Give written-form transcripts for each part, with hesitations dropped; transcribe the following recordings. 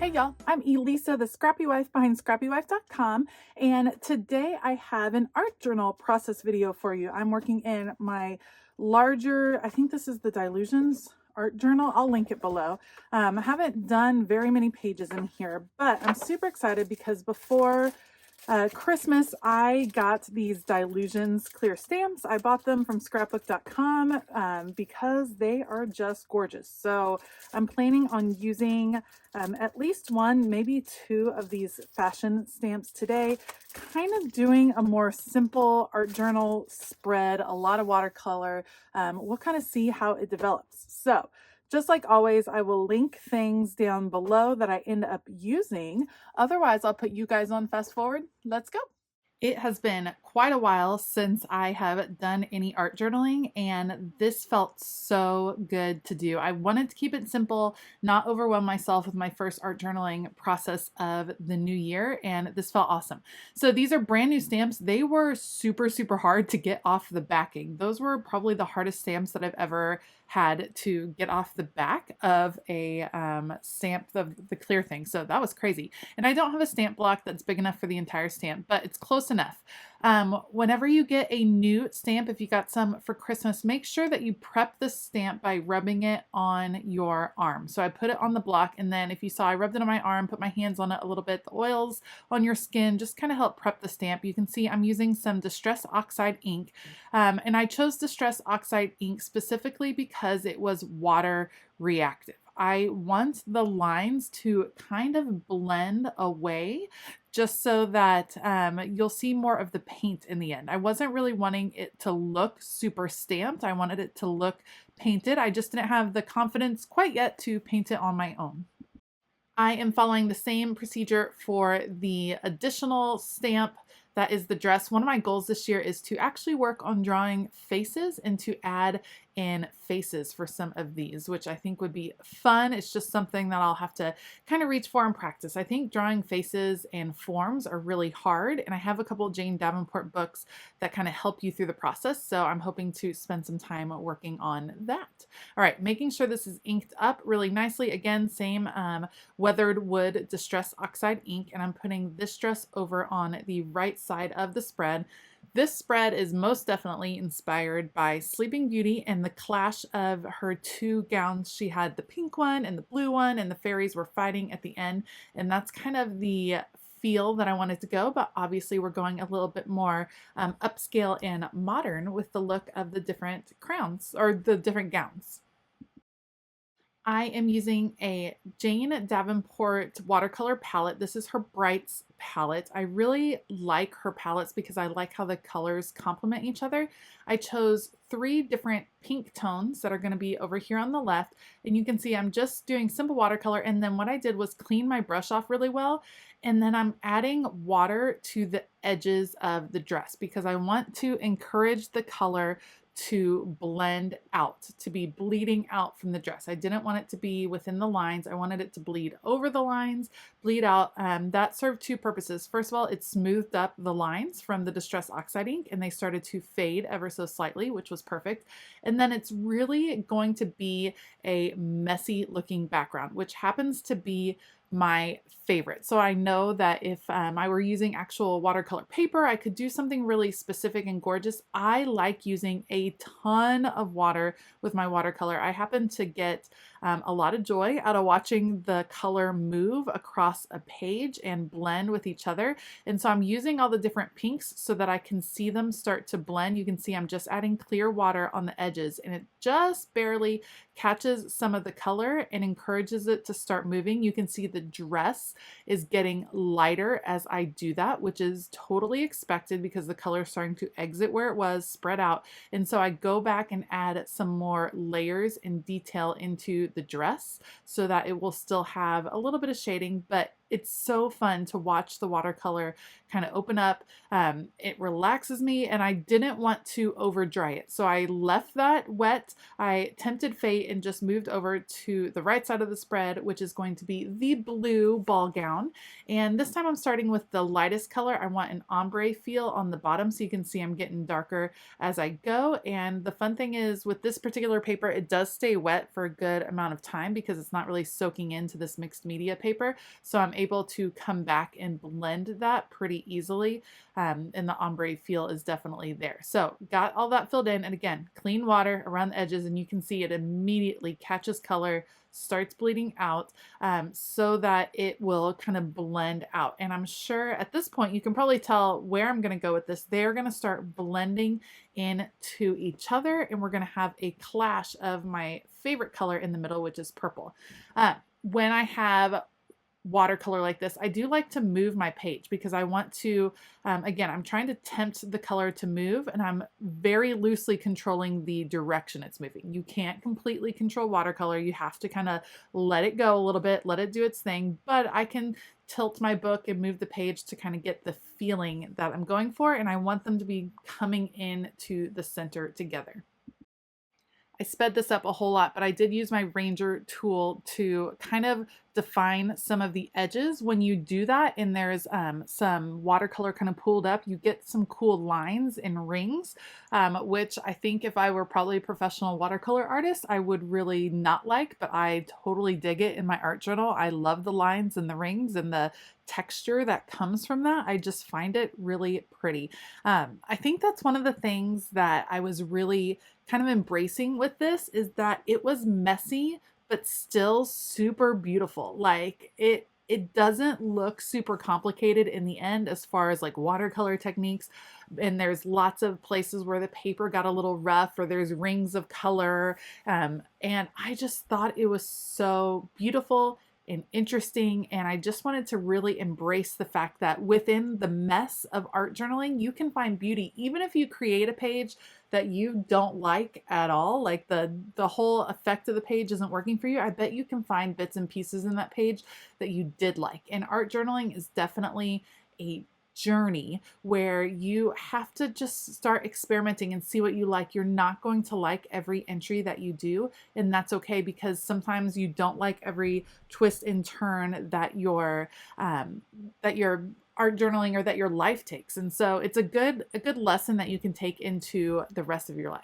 Hey y'all, I'm Elisa, the Scrappy Wife behind ScrappyWife.com, and today I have an art journal process video for you. I'm working in my larger, I think this is the Dilutions art journal. I'll link it below. I haven't done very many pages in here, but I'm super excited because before Christmas, I got these Dilutions clear stamps. I bought them from scrapbook.com because they are just gorgeous. So I'm planning on using at least one, maybe two of these fashion stamps today, kind of doing a more simple art journal spread, a lot of watercolor. We'll kind of see how it develops. So just like always, I will link things down below that I end up using. Otherwise, I'll put you guys on fast forward. Let's go. It has been quite a while since I have done any art journaling, and this felt so good to do. I wanted to keep it simple, not overwhelm myself with my first art journaling process of the new year, and this felt awesome. So these are brand new stamps. They were super, super hard to get off the backing. Those were probably the hardest stamps that I've ever had to get off the back of a stamp, the clear thing. So that was crazy. And I don't have a stamp block that's big enough for the entire stamp, but it's close enough. Whenever you get a new stamp, if you got some for Christmas, make sure that you prep the stamp by rubbing it on your arm. So I put it on the block, and then if you saw, I rubbed it on my arm, put my hands on it a little bit. The oils on your skin just kind of help prep the stamp. You can see I'm using some Distress Oxide ink, and I chose Distress Oxide ink specifically because it was water reactive. I want the lines to kind of blend away just so that you'll see more of the paint in the end. I wasn't really wanting it to look super stamped. I wanted it to look painted. I just didn't have the confidence quite yet to paint it on my own. I am following the same procedure for the additional stamp that is the dress. One of my goals this year is to actually work on drawing faces and to add in faces for some of these, which I think would be fun. It's just something that I'll have to kind of reach for and practice. I think drawing faces and forms are really hard, and I have a couple Jane Davenport books that kind of help you through the process, so I'm hoping to spend some time working on that. All right, making sure this is inked up really nicely. Again, same weathered wood Distress Oxide ink, and I'm putting this dress over on the right side of the spread. This spread is most definitely inspired by Sleeping Beauty and the clash of her two gowns. She had the pink one and the blue one, and the fairies were fighting at the end, and that's kind of the feel that I wanted to go, but obviously we're going a little bit more upscale and modern with the look of the different crowns or the different gowns. I am using a Jane Davenport watercolor palette. This is her Brights palette. I really like her palettes because I like how the colors complement each other. I chose 3 different pink tones that are going to be over here on the left, and you can see I'm just doing simple watercolor, and then what I did was clean my brush off really well, and then I'm adding water to the edges of the dress because I want to encourage the color to blend out, to be bleeding out from the dress. I didn't want it to be within the lines. I wanted it to bleed over the lines, bleed out. That served 2 purposes. First of all, it smoothed up the lines from the Distress Oxide ink, and they started to fade ever so slightly, which was perfect. And then it's really going to be a messy looking background, which happens to be my favorite. So I know that if I were using actual watercolor paper, I could do something really specific and gorgeous. I like using a ton of water with my watercolor. I happen to get a lot of joy out of watching the color move across a page and blend with each other. And so I'm using all the different pinks so that I can see them start to blend. You can see I'm just adding clear water on the edges, and it just barely catches some of the color and encourages it to start moving. You can see the dress is getting lighter as I do that, which is totally expected because the color is starting to exit where it was, spread out. And so I go back and add some more layers and detail into the dress so that it will still have a little bit of shading, but it's so fun to watch the watercolor kind of open up. It relaxes me, and I didn't want to over dry it. So I left that wet. I tempted fate and just moved over to the right side of the spread, which is going to be the blue ball gown. And this time I'm starting with the lightest color. I want an ombre feel on the bottom, so you can see I'm getting darker as I go. And the fun thing is with this particular paper, it does stay wet for a good amount of time because it's not really soaking into this mixed media paper. So I'm able to come back and blend that pretty easily. And the ombre feel is definitely there. So got all that filled in, and again, clean water around the edges, and you can see it immediately catches color, starts bleeding out, so that it will kind of blend out. And I'm sure at this point you can probably tell where I'm going to go with this. They're going to start blending into each other, and we're going to have a clash of my favorite color in the middle, which is purple. When I have watercolor like this, I do like to move my page because I want to, again, I'm trying to tempt the color to move, and I'm very loosely controlling the direction it's moving. You can't completely control watercolor. You have to kind of let it go a little bit, let it do its thing, but I can tilt my book and move the page to kind of get the feeling that I'm going for, and I want them to be coming in to the center together. I sped this up a whole lot, but I did use my Ranger tool to kind of define some of the edges. When you do that and there's some watercolor kind of pulled up, you get some cool lines and rings, which I think if I were probably a professional watercolor artist, I would really not like, but I totally dig it in my art journal. I love the lines and the rings and the texture that comes from that. I just find it really pretty. I think that's one of the things that I was really kind of embracing with this, is that it was messy but still super beautiful. Like it doesn't look super complicated in the end as far as like watercolor techniques, and there's lots of places where the paper got a little rough or there's rings of color, and I just thought it was so beautiful and interesting, and I just wanted to really embrace the fact that within the mess of art journaling, you can find beauty. Even if you create a page that you don't like at all, like the whole effect of the page isn't working for you, I bet you can find bits and pieces in that page that you did like. And art journaling is definitely a journey where you have to just start experimenting and see what you like. You're not going to like every entry that you do, and that's okay, because sometimes you don't like every twist and turn that your art journaling or that your life takes. And so it's a good lesson that you can take into the rest of your life.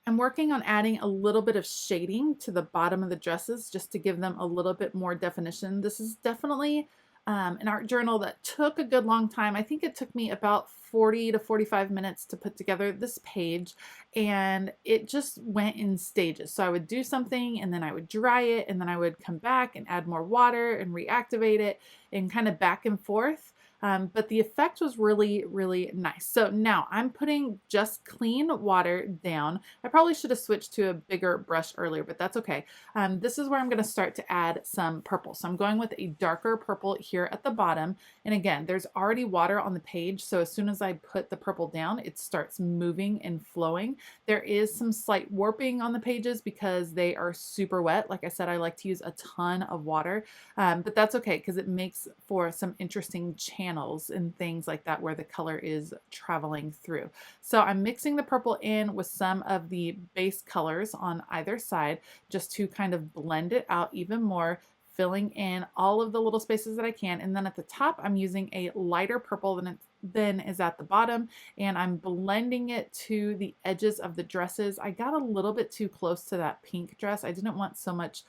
I'm working on adding a little bit of shading to the bottom of the dresses just to give them a little bit more definition. This is definitely an art journal that took a good long time. I think it took me about 40 to 45 minutes to put together this page, and it just went in stages. So I would do something and then I would dry it, and then I would come back and add more water and reactivate it, and kind of back and forth. But the effect was really, really nice. So now I'm putting just clean water down. I probably should have switched to a bigger brush earlier, but that's okay. This is where I'm going to start to add some purple. So I'm going with a darker purple here at the bottom. And again, there's already water on the page, so as soon as I put the purple down, it starts moving and flowing. There is some slight warping on the pages because they are super wet. Like I said, I like to use a ton of water, but that's okay because it makes for some interesting channels and things like that where the color is traveling through. So I'm mixing the purple in with some of the base colors on either side just to kind of blend it out even more, filling in all of the little spaces that I can. And then at the top, I'm using a lighter purple than is at the bottom, and I'm blending it to the edges of the dresses. I got a little bit too close to that pink dress. I didn't want so much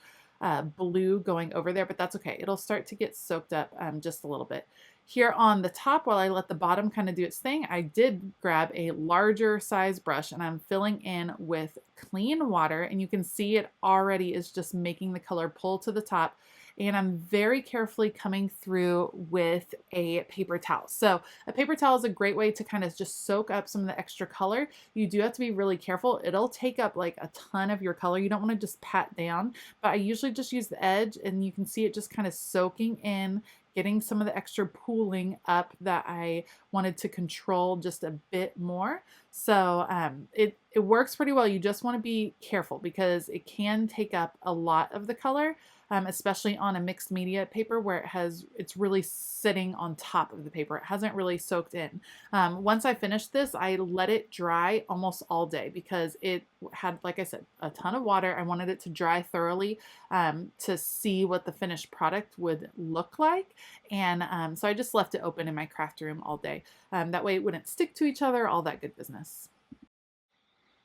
blue going over there, but that's okay. It'll start to get soaked up just a little bit. Here on the top, while I let the bottom kind of do its thing, I did grab a larger size brush and I'm filling in with clean water, and you can see it already is just making the color pull to the top. And I'm very carefully coming through with a paper towel. So a paper towel is a great way to kind of just soak up some of the extra color. You do have to be really careful. It'll take up like a ton of your color. You don't want to just pat down, but I usually just use the edge, and you can see it just kind of soaking in, getting some of the extra pooling up that I wanted to control just a bit more. So it works pretty well. You just want to be careful because it can take up a lot of the color. especially on a mixed media paper where it's really sitting on top of the paper. It hasn't really soaked in. Once I finished this, I let it dry almost all day because it had, like I said, a ton of water. I wanted it to dry thoroughly to see what the finished product would look like. And so I just left it open in my craft room all day. That way it wouldn't stick to each other, all that good business.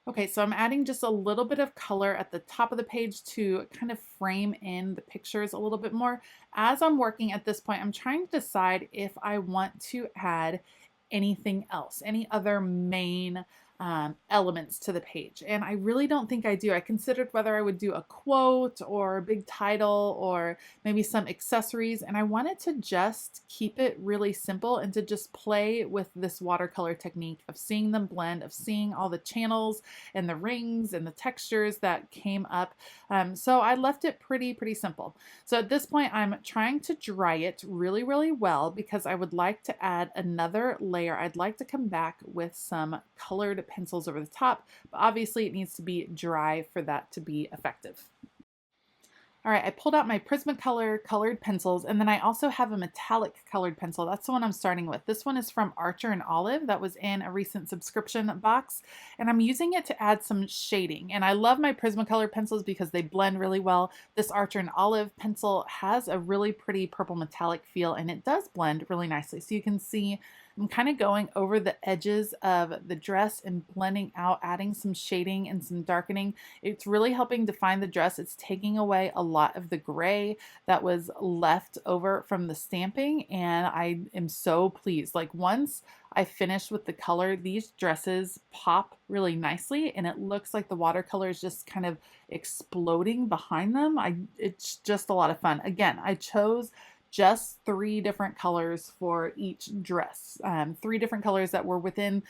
Okay, so I'm adding just a little bit of color at the top of the page to kind of frame in the pictures a little bit more. As I'm working at this point, I'm trying to decide if I want to add anything else, any other main elements to the page. And I really don't think I do. I considered whether I would do a quote or a big title or maybe some accessories. And I wanted to just keep it really simple and to just play with this watercolor technique of seeing them blend, of seeing all the channels and the rings and the textures that came up. So I left it pretty simple. So at this point, I'm trying to dry it really well because I would like to add another layer. I'd like to come back with some colored pencils over the top, but obviously it needs to be dry for that to be effective. All right, I pulled out my Prismacolor colored pencils, and then I also have a metallic colored pencil. That's the one I'm starting with. This one is from Archer and Olive that was in a recent subscription box, and I'm using it to add some shading. And I love my Prismacolor pencils because they blend really well. This Archer and Olive pencil has a really pretty purple metallic feel, and it does blend really nicely. So you can see I'm kind of going over the edges of the dress and blending out, adding some shading and some darkening. It's really helping define the dress. It's taking away a lot of the gray that was left over from the stamping, and I am so pleased. Like once I finish with the color, these dresses pop really nicely, and it looks like the watercolor is just kind of exploding behind them. It's just a lot of fun. Again, I chose just 3 different colors for each dress. 3 different colors that were within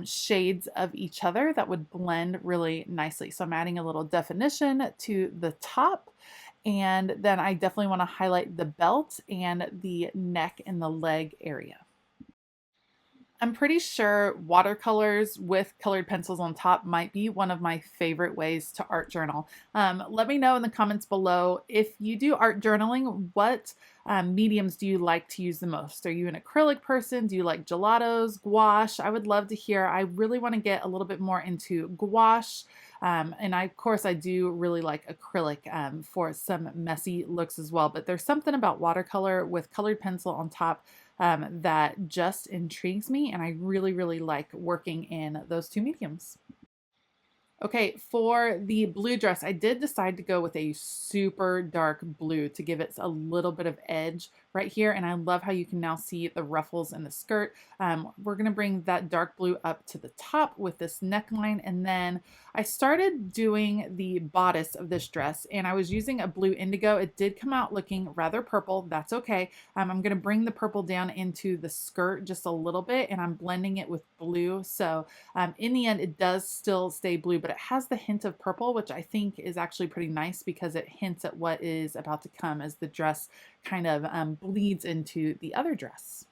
shades of each other that would blend really nicely. So I'm adding a little definition to the top, and then I definitely want to highlight the belt and the neck and the leg area. I'm pretty sure watercolors with colored pencils on top might be one of my favorite ways to art journal. Let me know in the comments below if you do art journaling, what mediums do you like to use the most? Are you an acrylic person? Do you like gelatos, gouache? I would love to hear. I really want to get a little bit more into gouache. And of course, I do really like acrylic for some messy looks as well. But there's something about watercolor with colored pencil on top that just intrigues me, and I really like working in those 2 mediums. Okay, for the blue dress, I did decide to go with a super dark blue to give it a little bit of edge right here, and I love how you can now see the ruffles in the skirt. We're going to bring that dark blue up to the top with this neckline, and then I started doing the bodice of this dress, and I was using a blue indigo. It did come out looking rather purple. That's okay. I'm going to bring the purple down into the skirt just a little bit, and I'm blending it with blue. So in the end, it does still stay blue, but it has the hint of purple, which I think is actually pretty nice because it hints at what is about to come as the dress kind of bleeds into the other dress.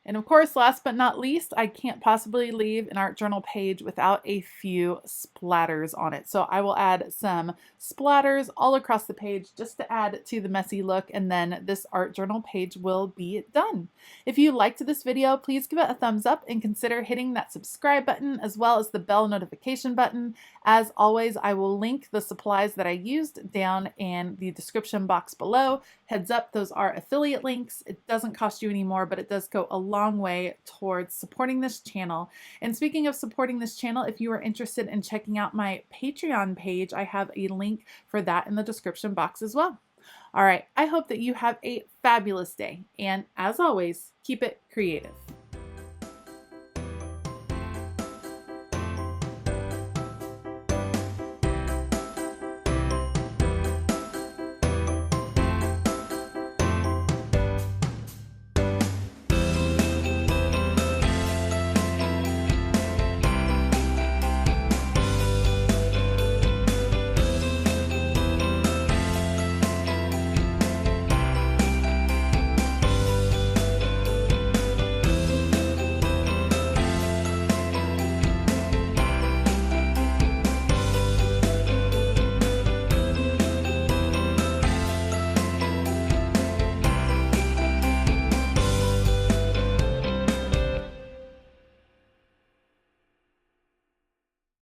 And of course, last but not least, I can't possibly leave an art journal page without a few splatters on it. So I will add some splatters all across the page just to add to the messy look, and then this art journal page will be done. If you liked this video, please give it a thumbs up and consider hitting that subscribe button as well as the bell notification button. As always, I will link the supplies that I used down in the description box below. Heads up, those are affiliate links. It doesn't cost you any more, but it does go a long way towards supporting this channel. And speaking of supporting this channel, if you are interested in checking out my Patreon page, I have a link for that in the description box as well. All right, I hope that you have a fabulous day, and as always, keep it creative.